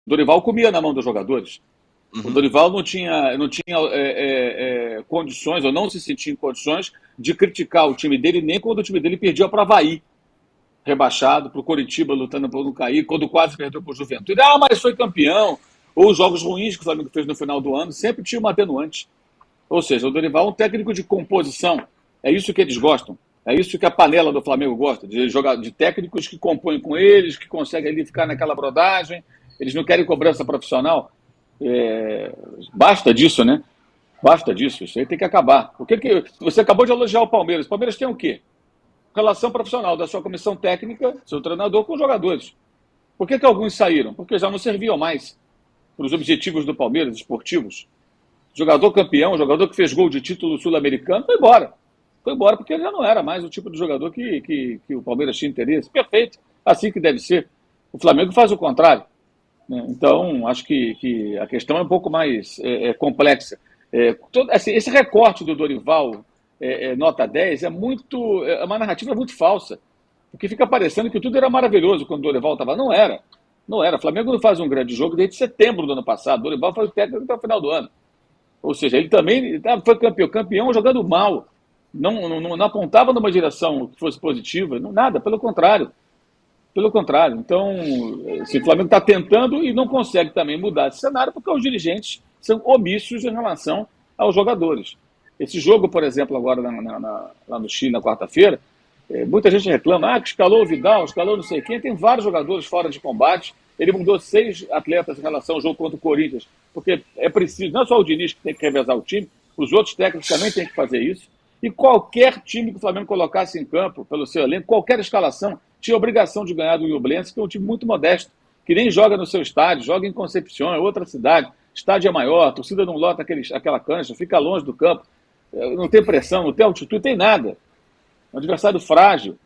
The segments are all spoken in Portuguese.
Dorival comia na mão dos jogadores. O Uhum. Dorival não tinha condições, ou não se sentia em condições, de criticar o time dele, nem quando o time dele perdia para o Avaí, rebaixado, para o Coritiba lutando para não cair, quando quase perdeu para o Juventude. Ah, mas foi campeão. Ou os jogos ruins que o Flamengo fez no final do ano, sempre tinha uma atenuante. Ou seja, o Dorival é um técnico de composição. É isso que eles gostam. É isso que a panela do Flamengo gosta, de técnicos que compõem com eles, que conseguem ali ficar naquela brodagem. Eles não querem cobrança profissional. É, basta disso, né? Basta disso. Isso aí tem que acabar. Você acabou de elogiar o Palmeiras. O Palmeiras tem o quê? Relação profissional da sua comissão técnica, seu treinador, com os jogadores. Por que alguns saíram? Porque já não serviam mais para os objetivos do Palmeiras, esportivos. Jogador campeão, jogador que fez gol de título sul-americano, foi embora. Foi embora porque ele já não era mais o tipo de jogador que o Palmeiras tinha interesse. Perfeito. Assim que deve ser. O Flamengo faz o contrário. Né? Então, acho que a questão é um pouco mais complexa. Assim, esse recorte do Dorival, nota 10, é uma narrativa muito falsa. Porque fica parecendo que tudo era maravilhoso quando o Dorival estava. Não era. Não era. O Flamengo não faz um grande jogo desde setembro do ano passado. O Dorival foi o técnico até o final do ano. Ou seja, ele também foi campeão jogando mal. Não apontava numa direção que fosse positiva, nada, pelo contrário. Pelo contrário. Então, o Flamengo está tentando e não consegue também mudar esse cenário porque os dirigentes são omissos em relação aos jogadores. Esse jogo, por exemplo, agora lá no Chile, na quarta-feira, muita gente reclama, que escalou o Vidal, escalou não sei quem, tem vários jogadores fora de combate. Ele mudou 6 atletas em relação ao jogo contra o Corinthians, porque é preciso, não é só o Diniz que tem que revezar o time, os outros técnicos também têm que fazer isso. E qualquer time que o Flamengo colocasse em campo, pelo seu elenco, qualquer escalação, tinha obrigação de ganhar do Ñublense, que é um time muito modesto, que nem joga no seu estádio, joga em Concepción, é outra cidade, estádio é maior, a torcida não lota aquela cancha, fica longe do campo, não tem pressão, não tem altitude, não tem nada. É um adversário frágil.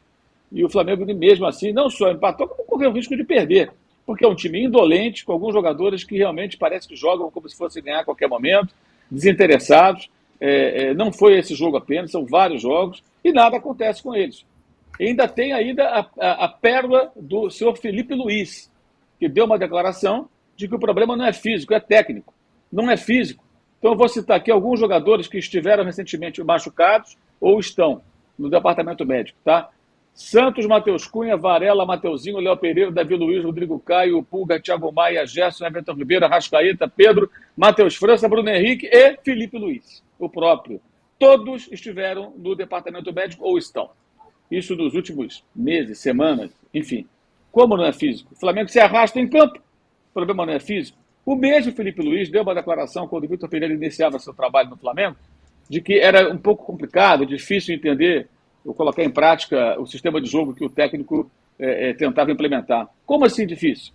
E o Flamengo, mesmo assim, não só empatou, como correu o risco de perder. Porque é um time indolente, com alguns jogadores que realmente parece que jogam como se fosse ganhar a qualquer momento, desinteressados. Não foi esse jogo apenas, são vários jogos, e nada acontece com eles. E ainda tem a pérola do senhor Felipe Luiz, que deu uma declaração de que o problema não é físico, é técnico. Não é físico. Então eu vou citar aqui alguns jogadores que estiveram recentemente machucados ou estão no departamento médico, tá? Santos, Matheus Cunha, Varela, Mateuzinho, Léo Pereira, Davi Luiz, Rodrigo Caio, Pulga, Thiago Maia, Gerson, Everton Ribeiro, Arrascaeta, Pedro, Matheus França, Bruno Henrique e Felipe Luiz, o próprio. Todos estiveram no departamento médico ou estão. Isso nos últimos meses, semanas, enfim. Como não é físico? O Flamengo se arrasta em campo, o problema não é físico. O mesmo Felipe Luiz deu uma declaração quando o Vitor Pereira iniciava seu trabalho no Flamengo, de que era um pouco complicado, difícil entender ou colocar em prática o sistema de jogo que o técnico tentava implementar. Como assim difícil?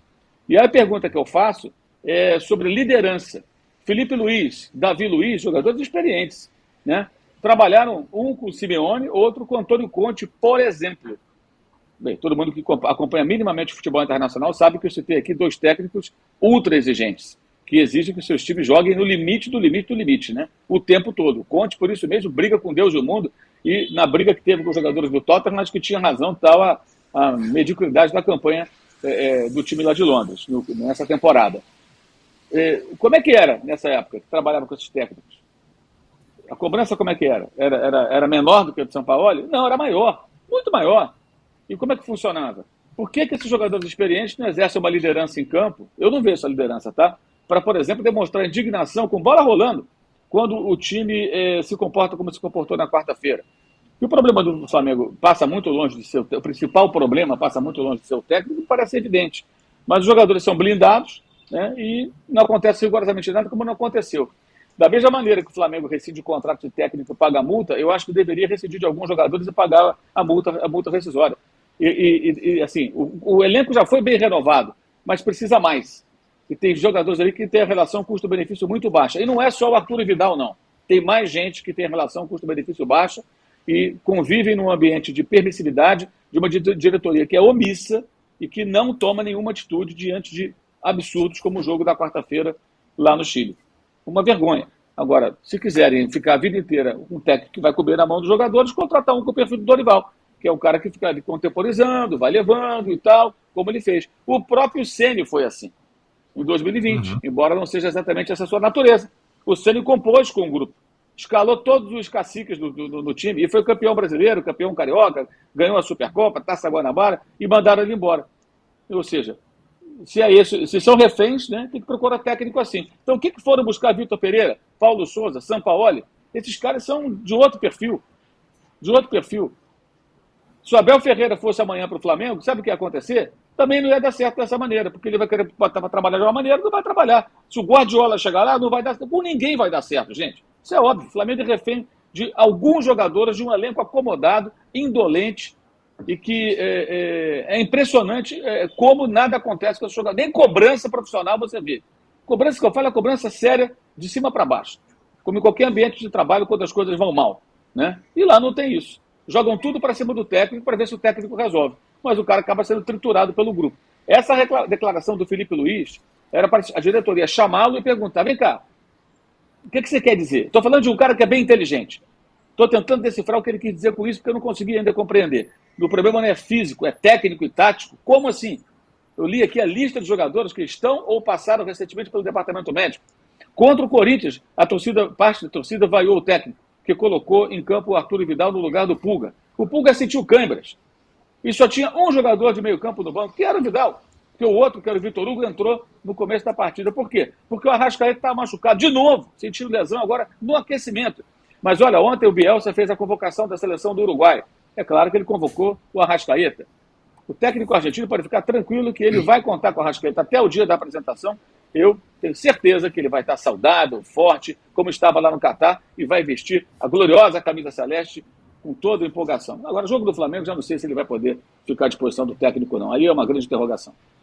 E a pergunta que eu faço é sobre liderança. Felipe Luiz, Davi Luiz, jogadores experientes, né? Trabalharam um com o Simeone, outro com o Antônio Conte, por exemplo. Bem, todo mundo que acompanha minimamente o futebol internacional sabe que eu citei aqui 2 técnicos ultra exigentes, que exigem que os seus times joguem no limite do limite do limite, né? O tempo todo. O Conte, por isso mesmo, briga com Deus e o mundo, e na briga que teve com os jogadores do Tottenham, acho que tinha razão, tal a mediocridade da campanha do time lá de Londres, nessa temporada. Como é que era nessa época, que trabalhava com esses técnicos? A cobrança como é que era? Era menor do que a do São Paulo? Não, era maior, muito maior. E como é que funcionava? Por que esses jogadores experientes não exercem uma liderança em campo? Eu não vejo essa liderança, tá? Para, por exemplo, demonstrar indignação com bola rolando, quando o time se comporta como se comportou na quarta-feira. E o problema do Flamengo passa muito longe de seu... O principal problema passa muito longe de seu técnico, parece evidente. Mas os jogadores são blindados, né, e não acontece rigorosamente nada, como não aconteceu. Da mesma maneira que o Flamengo rescinde o contrato de técnico e paga a multa, eu acho que deveria rescindir de alguns jogadores e pagar a multa rescisória. Assim, o elenco já foi bem renovado, mas precisa mais. E tem jogadores ali que têm a relação custo-benefício muito baixa. E não é só o Arthur e Vidal, não. Tem mais gente que tem a relação custo-benefício baixa e convivem num ambiente de permissividade de uma diretoria que é omissa e que não toma nenhuma atitude diante de absurdos como o jogo da quarta-feira lá no Chile. Uma vergonha. Agora, se quiserem ficar a vida inteira com um técnico que vai comer na mão dos jogadores, contratar um com o perfil do Dorival, que é o cara que fica ali contemporizando, vai levando e tal, como ele fez. O próprio Ceni foi assim. em 2020, Uhum. embora não seja exatamente essa sua natureza. O Ceni compôs com o grupo, escalou todos os caciques do time e foi campeão brasileiro, campeão carioca, ganhou a Supercopa, Taça Guanabara e mandaram ele embora. Ou seja, se é isso, se são reféns, né, tem que procurar técnico assim. Então, o que foram buscar Vitor Pereira, Paulo Souza, Sampaoli? Esses caras são de outro perfil, de outro perfil. Se o Abel Ferreira fosse amanhã para o Flamengo, sabe o que ia acontecer? Também não ia dar certo dessa maneira, porque ele vai querer botar para trabalhar de uma maneira, não vai trabalhar. Se o Guardiola chegar lá, não vai dar certo. Com ninguém vai dar certo, gente. Isso é óbvio. O Flamengo é refém de alguns jogadores de um elenco acomodado, indolente, e que é impressionante como nada acontece com os jogadores. Nem cobrança profissional você vê. Cobrança que eu falo é cobrança séria de cima para baixo. Como em qualquer ambiente de trabalho quando as coisas vão mal. Né? E lá não tem isso. Jogam tudo para cima do técnico para ver se o técnico resolve. Mas o cara acaba sendo triturado pelo grupo. Essa declaração do Felipe Luiz era para a diretoria chamá-lo e perguntar: vem cá, o que você quer dizer? Estou falando de um cara que é bem inteligente. Estou tentando decifrar o que ele quis dizer com isso, porque eu não consegui ainda compreender. O problema não é físico, é técnico e tático. Como assim? Eu li aqui a lista de jogadores que estão ou passaram recentemente pelo departamento médico. Contra o Corinthians, parte da torcida vaiou o técnico, que colocou em campo o Arthur Vidal no lugar do Pulga. O Pulga sentiu câimbras. E só tinha um jogador de meio campo no banco, que era o Vidal. Porque o outro, que era o Vitor Hugo, entrou no começo da partida. Por quê? Porque o Arrascaeta estava machucado de novo, sentindo lesão agora no aquecimento. Mas olha, ontem o Bielsa fez a convocação da seleção do Uruguai. É claro que ele convocou o Arrascaeta. O técnico argentino pode ficar tranquilo que ele vai contar com o Arrascaeta até o dia da apresentação. Eu tenho certeza que ele vai estar saudável, forte, como estava lá no Catar, e vai vestir a gloriosa camisa celeste com toda a empolgação. Agora, o jogo do Flamengo, já não sei se ele vai poder ficar à disposição do técnico ou não. Aí é uma grande interrogação.